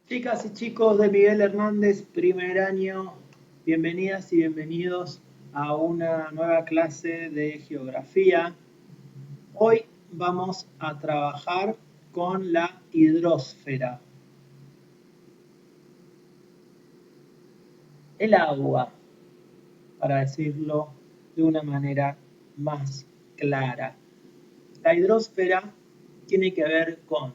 Chicas y chicos de Miguel Hernández, primer año, bienvenidas y bienvenidos a una nueva clase de geografía. Hoy vamos a trabajar con la hidrosfera, el agua, para decirlo de una manera más clara. La hidrosfera tiene que ver con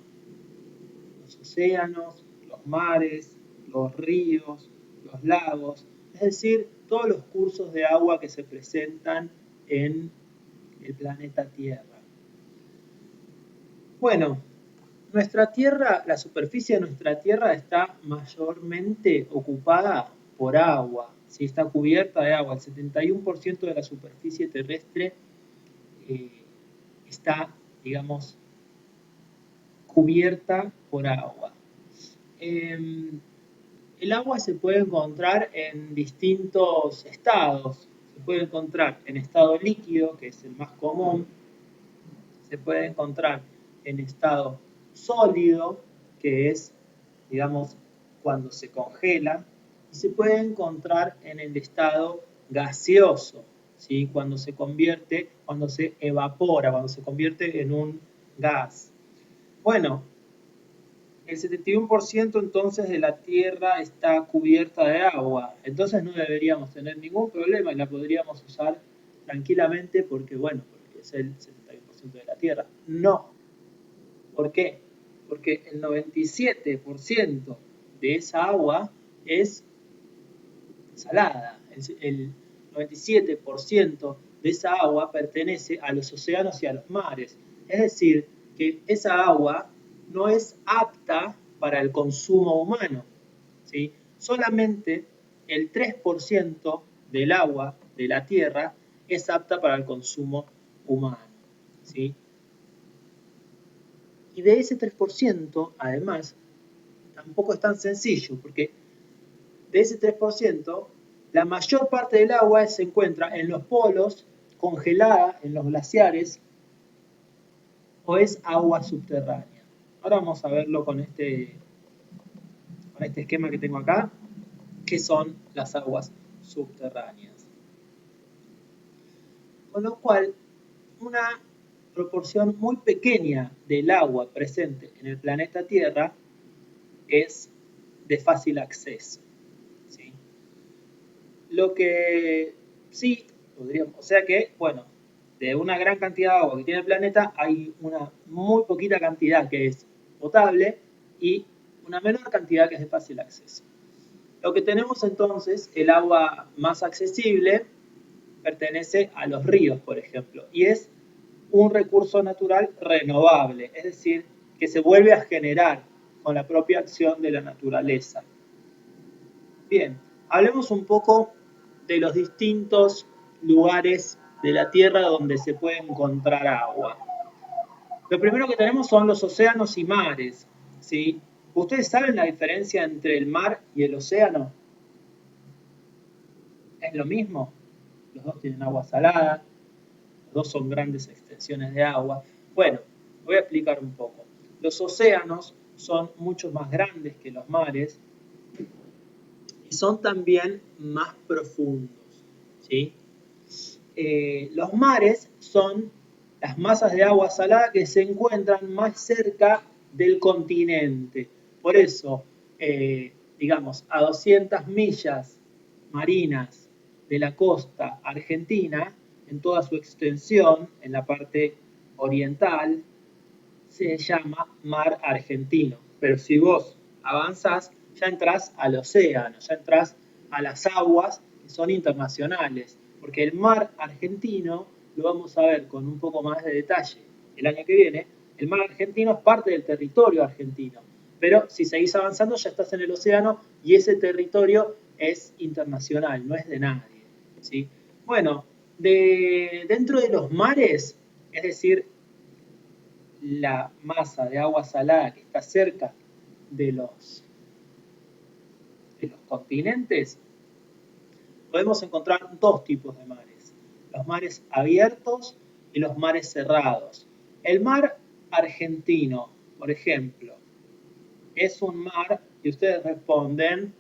los océanos, los mares, los ríos, los lagos, es decir, todos los cursos de agua que se presentan en el planeta Tierra. Bueno, nuestra Tierra, la superficie de nuestra Tierra está mayormente ocupada por agua, ¿sí? Está cubierta de agua. El 71% de la superficie terrestre eh, está, digamos, cubierta por agua. Eh, El agua se puede encontrar en distintos estados. Se puede encontrar en estado líquido, que es el más común. Se puede encontrar en estado sólido, que es, digamos, cuando se congela. Y se puede encontrar en el estado gaseoso, ¿sí? Cuando se evapora, cuando se convierte en un gas. Bueno, el 71% entonces de la Tierra está cubierta de agua, entonces no deberíamos tener ningún problema y la podríamos usar tranquilamente porque, bueno, porque es el 71% de la Tierra. No. ¿Por qué? Porque el 97% de esa agua es salada. El 97% de esa agua pertenece a los océanos y a los mares. Es decir, que esa agua no es apta para el consumo humano, ¿sí? Solamente el 3% del agua de la Tierra es apta para el consumo humano, ¿sí? Y de ese 3%, además, tampoco es tan sencillo, porque de ese 3%, la mayor parte del agua se encuentra en los polos, congelada en los glaciares, o es agua subterránea. Ahora vamos a verlo con este esquema que tengo acá, que son las aguas subterráneas. Con lo cual, una proporción muy pequeña del agua presente en el planeta Tierra es de fácil acceso, ¿sí? Lo que sí podríamos, o sea que, bueno, de una gran cantidad de agua que tiene el planeta, hay una muy poquita cantidad que es potable y una menor cantidad que es de fácil acceso. Lo que tenemos entonces, el agua más accesible, pertenece a los ríos, por ejemplo, y es un recurso natural renovable, es decir, que se vuelve a generar con la propia acción de la naturaleza. Bien, hablemos un poco de los distintos lugares de la Tierra donde se puede encontrar agua. Lo primero que tenemos son los océanos y mares, ¿sí? ¿Ustedes saben la diferencia entre el mar y el océano? ¿Es lo mismo? Los dos tienen agua salada, los dos son grandes extensiones de agua. Bueno, voy a explicar un poco. Los océanos son mucho más grandes que los mares y son también más profundos, ¿sí? Los mares son las masas de agua salada que se encuentran más cerca del continente. Por eso, digamos, a 200 millas marinas de la costa argentina, en toda su extensión, en la parte oriental, se llama mar argentino. Pero si vos avanzás, ya entrás al océano, ya entrás a las aguas que son internacionales, porque el mar argentino lo vamos a ver con un poco más de detalle el año que viene. El mar argentino es parte del territorio argentino, pero si seguís avanzando ya estás en el océano y ese territorio es internacional, no es de nadie, ¿sí? Bueno, dentro de los mares, es decir, la masa de agua salada que está cerca de los continentes, podemos encontrar dos tipos de mares, los mares abiertos y los mares cerrados. El mar argentino, por ejemplo, es un mar Y ustedes responden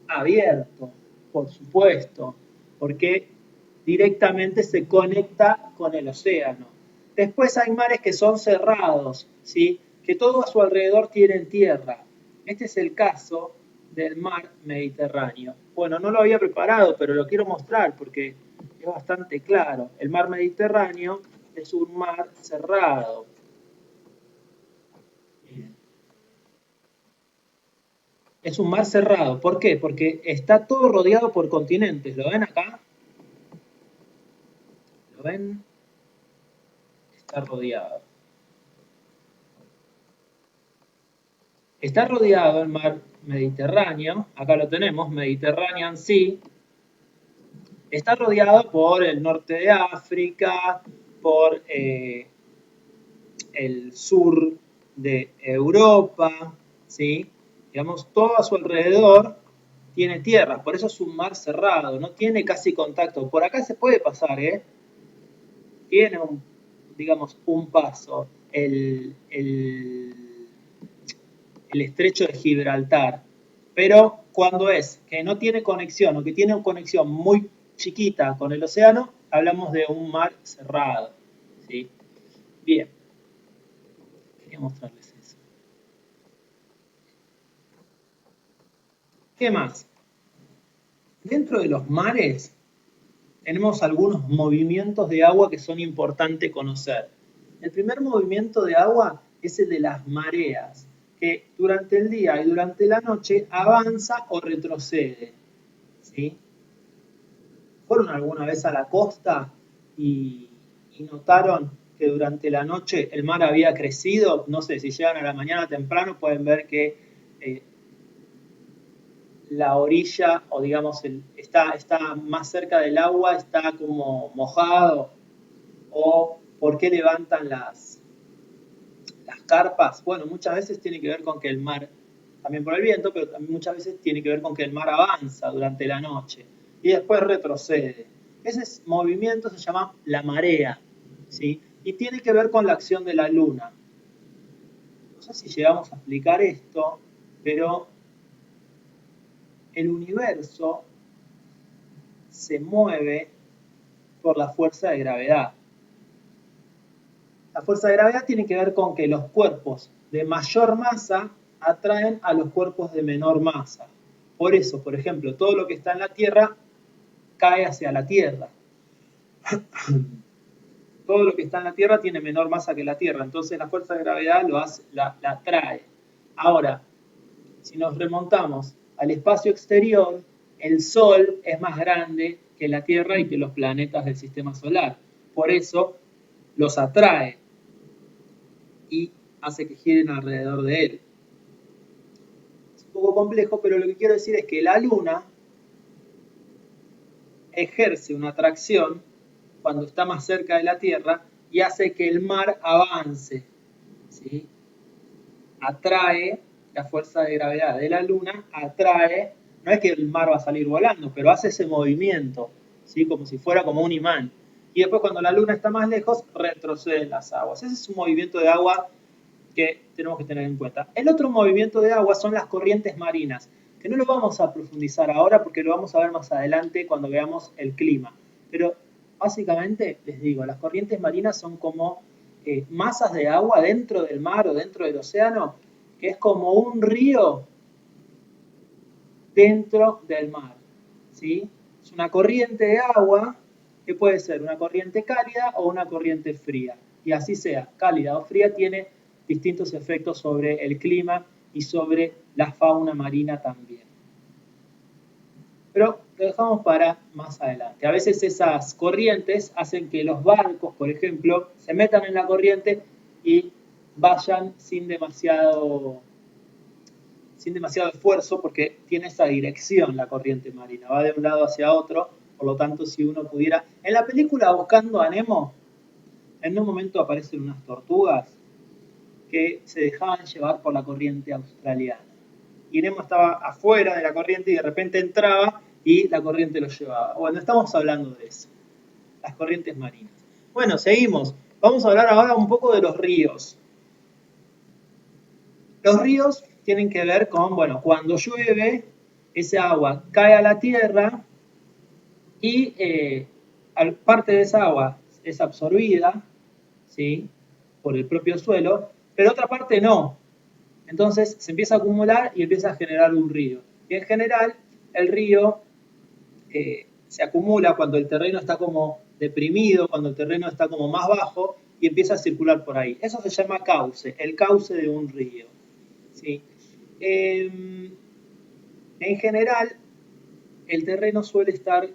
abierto, por supuesto, porque directamente se conecta con el océano. Después hay mares que son cerrados, ¿sí? Que todo a su alrededor tienen tierra. Este es el caso del mar Mediterráneo. Bueno, no lo había preparado, pero lo quiero mostrar porque es bastante claro. El mar Mediterráneo es un mar cerrado. Es un mar cerrado. ¿Por qué? Porque está todo rodeado por continentes. ¿Lo ven acá? ¿Lo ven? Está rodeado. Está rodeado el mar Mediterráneo, acá lo tenemos, Mediterranean Sea. Está rodeado por el norte de África, por el sur de Europa, ¿sí? Digamos, todo a su alrededor tiene tierra, por eso es un mar cerrado, no tiene casi contacto. Por acá se puede pasar, ¿eh? Tiene digamos, un paso. El estrecho de Gibraltar. Pero cuando es que no tiene conexión o que tiene una conexión muy chiquita con el océano, hablamos de un mar cerrado. ¿Sí? Bien, quería mostrarles eso. ¿Qué más? Dentro de los mares tenemos algunos movimientos de agua que son importantes conocer. El primer movimiento de agua es el de las mareas, que durante el día y durante la noche avanza o retrocede. ¿Sí? ¿Fueron alguna vez a la costa y notaron que durante la noche el mar había crecido? No sé, si llegan a la mañana temprano pueden ver que eh, la orilla, o digamos, está más cerca del agua, está como mojado, o por qué levantan las carpas. Bueno, muchas veces tiene que ver con que el mar, también por el viento, pero también muchas veces tiene que ver con que el mar avanza durante la noche y después retrocede. Ese movimiento se llama la marea, ¿sí? Y tiene que ver con la acción de la luna. No sé si llegamos a explicar esto, pero el universo se mueve por la fuerza de gravedad. La fuerza de gravedad tiene que ver con que los cuerpos de mayor masa atraen a los cuerpos de menor masa. Por eso, por ejemplo, todo lo que está en la Tierra cae hacia la Tierra. Todo lo que está en la Tierra tiene menor masa que la Tierra, entonces la fuerza de gravedad la atrae. Ahora, si nos remontamos al espacio exterior, el Sol es más grande que la Tierra y que los planetas del sistema solar. Por eso los atrae y hace que giren alrededor de él. Es un poco complejo, pero lo que quiero decir es que la Luna ejerce una atracción cuando está más cerca de la Tierra y hace que el mar avance, ¿sí? Atrae, la fuerza de gravedad de la Luna atrae, no es que el mar va a salir volando, pero hace ese movimiento, ¿sí? Como si fuera como un imán. Y después cuando la Luna está más lejos, retroceden las aguas. Ese es un movimiento de agua que tenemos que tener en cuenta. El otro movimiento de agua son las corrientes marinas, que no lo vamos a profundizar ahora porque lo vamos a ver más adelante cuando veamos el clima. Pero básicamente, les digo, las corrientes marinas son como masas de agua dentro del mar o dentro del océano, que es como un río dentro del mar. ¿Sí? Es una corriente de agua que puede ser una corriente cálida o una corriente fría. Y así sea, cálida o fría, tiene distintos efectos sobre el clima y sobre la fauna marina también. Pero lo dejamos para más adelante. A veces esas corrientes hacen que los barcos, por ejemplo, se metan en la corriente y vayan sin demasiado esfuerzo porque tiene esa dirección la corriente marina, va de un lado hacia otro, por lo tanto si uno pudiera... En la película Buscando a Nemo, en un momento aparecen unas tortugas que se dejaban llevar por la corriente australiana. Y Nemo estaba afuera de la corriente y de repente entraba y la corriente lo llevaba. Bueno, estamos hablando de eso, las corrientes marinas. Bueno, seguimos. Vamos a hablar ahora un poco de los ríos. Los ríos tienen que ver con, bueno, cuando llueve, esa agua cae a la tierra y parte de esa agua es absorbida, ¿sí? Por el propio suelo, pero otra parte no. Entonces se empieza a acumular y empieza a generar un río. Y en general, el río se acumula cuando el terreno está como deprimido, cuando el terreno está como más bajo y empieza a circular por ahí. Eso se llama cauce, el cauce de un río. ¿Sí? En general, el terreno suele estar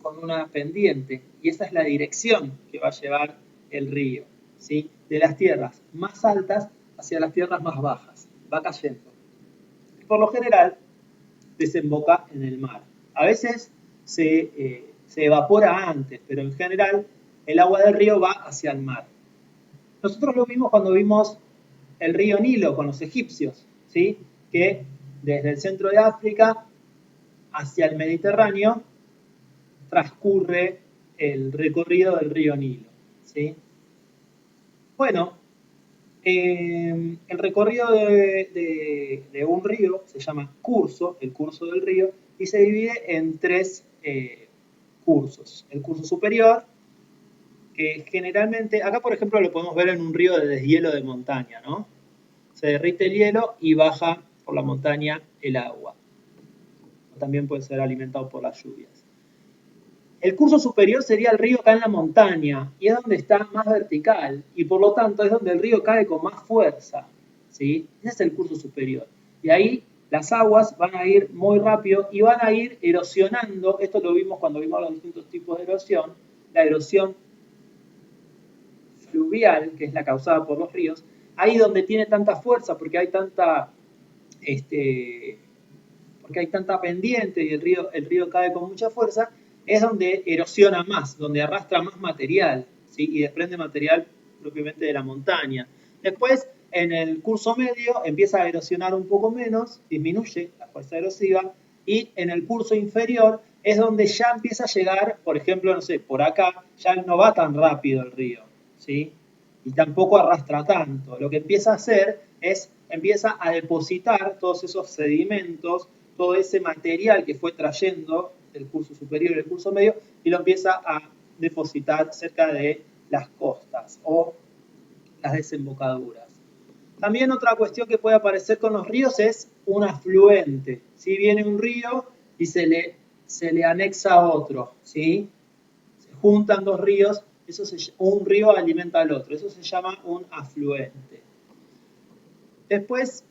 con una pendiente y esa es la dirección que va a llevar el río, ¿sí? De las tierras más altas hacia las tierras más bajas, va cayendo. Y por lo general desemboca en el mar. A veces se evapora antes, pero en general el agua del río va hacia el mar. Nosotros lo vimos cuando vimos el río Nilo con los egipcios, ¿sí? Que desde el centro de África hacia el Mediterráneo transcurre el recorrido del río Nilo, ¿sí? Bueno, el recorrido de un río se llama curso, el curso del río, y se divide en tres cursos. El curso superior, que generalmente, acá por ejemplo lo podemos ver en un río de deshielo de montaña, ¿no? Se derrite el hielo y baja por la montaña el agua. También puede ser alimentado por las lluvias. El curso superior sería el río acá en la montaña y es donde está más vertical y por lo tanto es donde el río cae con más fuerza, ¿sí? Ese es el curso superior. Y ahí las aguas van a ir muy rápido y van a ir erosionando, esto lo vimos cuando vimos los distintos tipos de erosión, la erosión fluvial, que es la causada por los ríos, ahí donde tiene tanta fuerza porque hay tanta pendiente y el río cae con mucha fuerza, es donde erosiona más, donde arrastra más material, ¿sí? Y desprende material propiamente de la montaña. Después, en el curso medio, empieza a erosionar un poco menos, disminuye la fuerza erosiva, y en el curso inferior es donde ya empieza a llegar, por ejemplo, no sé, por acá, ya no va tan rápido el río, ¿sí? Y tampoco arrastra tanto. Lo que empieza a hacer es, empieza a depositar todos esos sedimentos, todo ese material que fue trayendo del curso superior y el curso medio, y lo empieza a depositar cerca de las costas o las desembocaduras. También otra cuestión que puede aparecer con los ríos es un afluente. Si viene un río y se le anexa a otro, ¿sí? Se juntan dos ríos, un río alimenta al otro, eso se llama un afluente. Después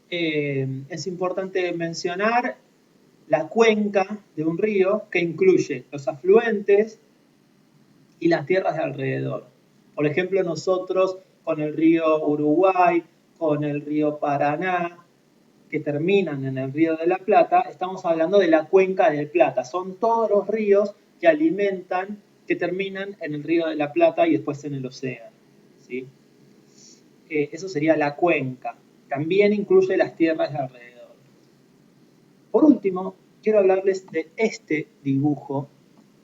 es importante mencionar la cuenca de un río que incluye los afluentes y las tierras de alrededor. Por ejemplo, nosotros con el río Uruguay, con el río Paraná, que terminan en el río de la Plata, estamos hablando de la cuenca del Plata. Son todos los ríos que alimentan, que terminan en el río de la Plata y después en el océano, ¿sí? Eso sería la cuenca. También incluye las tierras de alrededor. Por último, quiero hablarles de este dibujo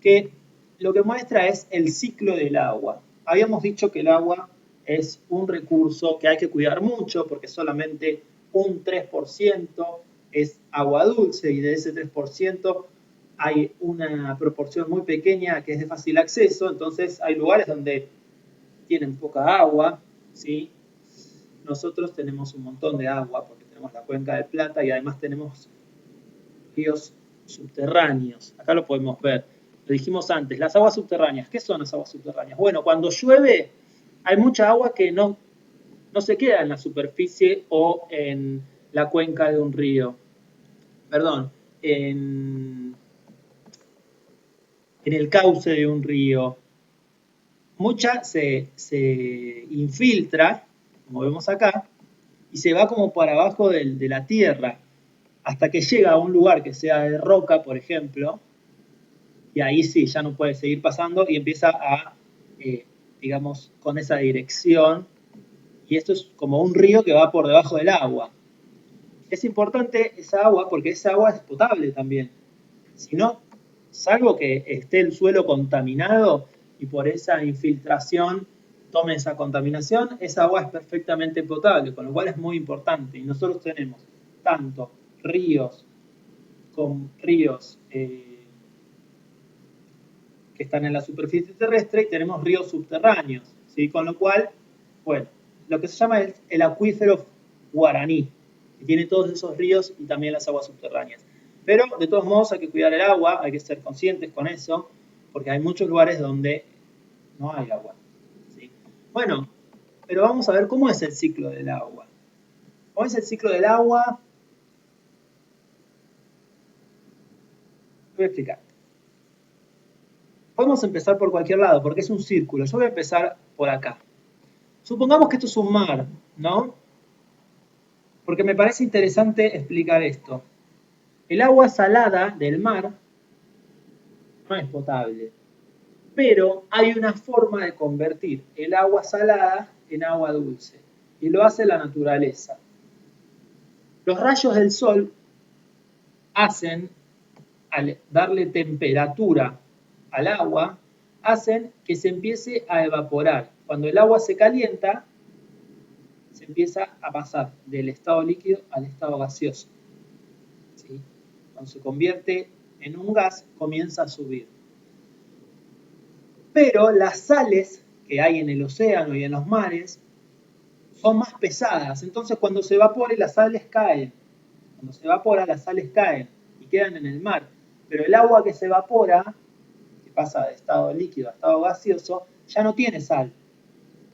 que lo que muestra es el ciclo del agua. Habíamos dicho que el agua es un recurso que hay que cuidar mucho porque solamente un 3% es agua dulce y de ese 3% hay una proporción muy pequeña que es de fácil acceso, entonces hay lugares donde tienen poca agua, ¿sí? Nosotros tenemos un montón de agua porque tenemos la cuenca del Plata y además tenemos ríos subterráneos. Acá lo podemos ver. Lo dijimos antes, las aguas subterráneas. ¿Qué son las aguas subterráneas? Bueno, cuando llueve hay mucha agua que no se queda en la superficie o en la cuenca de un río. Perdón, en el cauce de un río. Mucha se infiltra, como vemos acá, y se va como para abajo de la tierra, hasta que llega a un lugar que sea de roca, por ejemplo, y ahí sí, ya no puede seguir pasando y empieza a, digamos, con esa dirección, y esto es como un río que va por debajo del agua. Es importante esa agua porque esa agua es potable también. Si no, salvo que esté el suelo contaminado y por esa infiltración tome esa contaminación, esa agua es perfectamente potable, con lo cual es muy importante. Y nosotros tenemos tanto ríos con ríos que están en la superficie terrestre y tenemos ríos subterráneos, ¿sí? Con lo cual, bueno, lo que se llama el acuífero guaraní, que tiene todos esos ríos y también las aguas subterráneas. Pero de todos modos hay que cuidar el agua, hay que ser conscientes con eso, porque hay muchos lugares donde no hay agua, ¿sí? Bueno, pero vamos a ver cómo es el ciclo del agua. ¿Cómo es el ciclo del agua? Voy a explicar. Podemos empezar por cualquier lado, porque es un círculo. Yo voy a empezar por acá. Supongamos que esto es un mar, ¿no? Porque me parece interesante explicar esto. El agua salada del mar no es potable, pero hay una forma de convertir el agua salada en agua dulce, y lo hace la naturaleza. Los rayos del sol hacen, al darle temperatura al agua, hacen que se empiece a evaporar. Cuando el agua se calienta, se empieza a pasar del estado líquido al estado gaseoso, ¿sí? Cuando se convierte en un gas, comienza a subir. Pero las sales que hay en el océano y en los mares son más pesadas. Entonces, cuando se evapora, las sales caen. Cuando se evapora, las sales caen y quedan en el mar. Pero el agua que se evapora, que pasa de estado líquido a estado gaseoso, ya no tiene sal.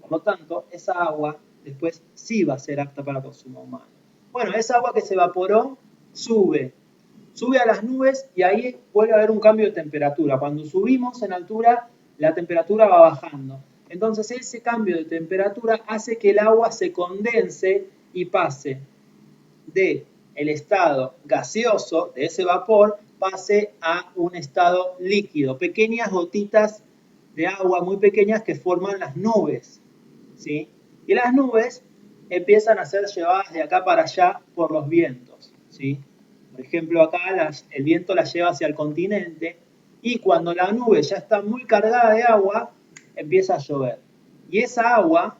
Por lo tanto, esa agua después sí va a ser apta para consumo humano. Bueno, esa agua que se evaporó sube a las nubes y ahí vuelve a haber un cambio de temperatura. Cuando subimos en altura, la temperatura va bajando. Entonces ese cambio de temperatura hace que el agua se condense y pase de el estado gaseoso, de ese vapor, pase a un estado líquido. Pequeñas gotitas de agua muy pequeñas que forman las nubes, ¿sí? Y las nubes empiezan a ser llevadas de acá para allá por los vientos, ¿sí? Por ejemplo, acá el viento la lleva hacia el continente y cuando la nube ya está muy cargada de agua, empieza a llover. Y esa agua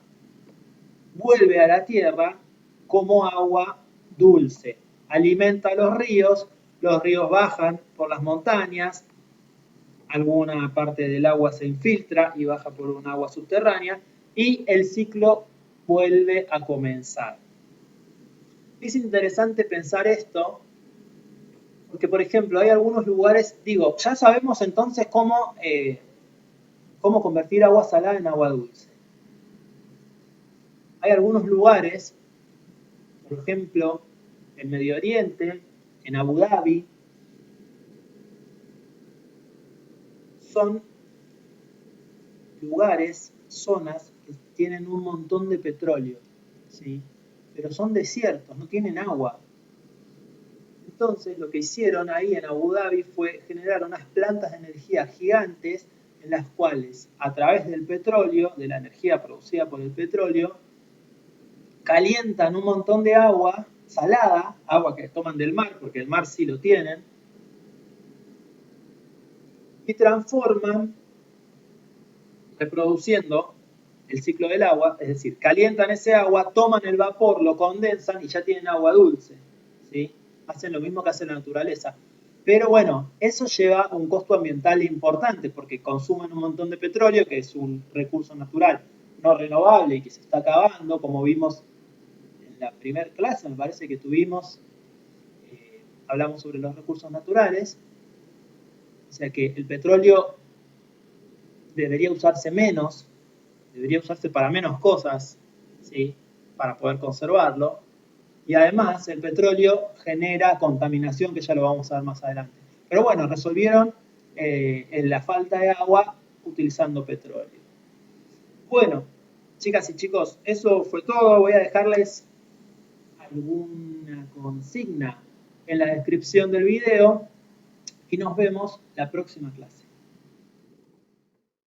vuelve a la tierra como agua dulce. Alimenta los ríos bajan por las montañas, alguna parte del agua se infiltra y baja por un agua subterránea y el ciclo vuelve a comenzar. Es interesante pensar esto porque, por ejemplo, hay algunos lugares, digo, ya sabemos entonces cómo convertir agua salada en agua dulce. Hay algunos lugares, por ejemplo, en Medio Oriente, en Abu Dhabi, son lugares, zonas que tienen un montón de petróleo, ¿sí? Pero son desiertos, no tienen agua. Entonces lo que hicieron ahí en Abu Dhabi fue generar unas plantas de energía gigantes en las cuales a través del petróleo, de la energía producida por el petróleo, calientan un montón de agua salada, agua que toman del mar, porque el mar sí lo tienen, y transforman, reproduciendo el ciclo del agua, es decir, calientan ese agua, toman el vapor, lo condensan y ya tienen agua dulce, ¿sí? Hacen lo mismo que hace la naturaleza. Pero bueno, eso lleva un costo ambiental importante porque consumen un montón de petróleo, que es un recurso natural no renovable y que se está acabando, como vimos en la primera clase, me parece que tuvimos, hablamos sobre los recursos naturales, o sea que el petróleo debería usarse menos, debería usarse para menos cosas, ¿sí? Para poder conservarlo. Y además el petróleo genera contaminación, que ya lo vamos a ver más adelante. Pero bueno, resolvieron la falta de agua utilizando petróleo. Bueno, chicas y chicos, eso fue todo. Voy a dejarles alguna consigna en la descripción del video y nos vemos la próxima clase.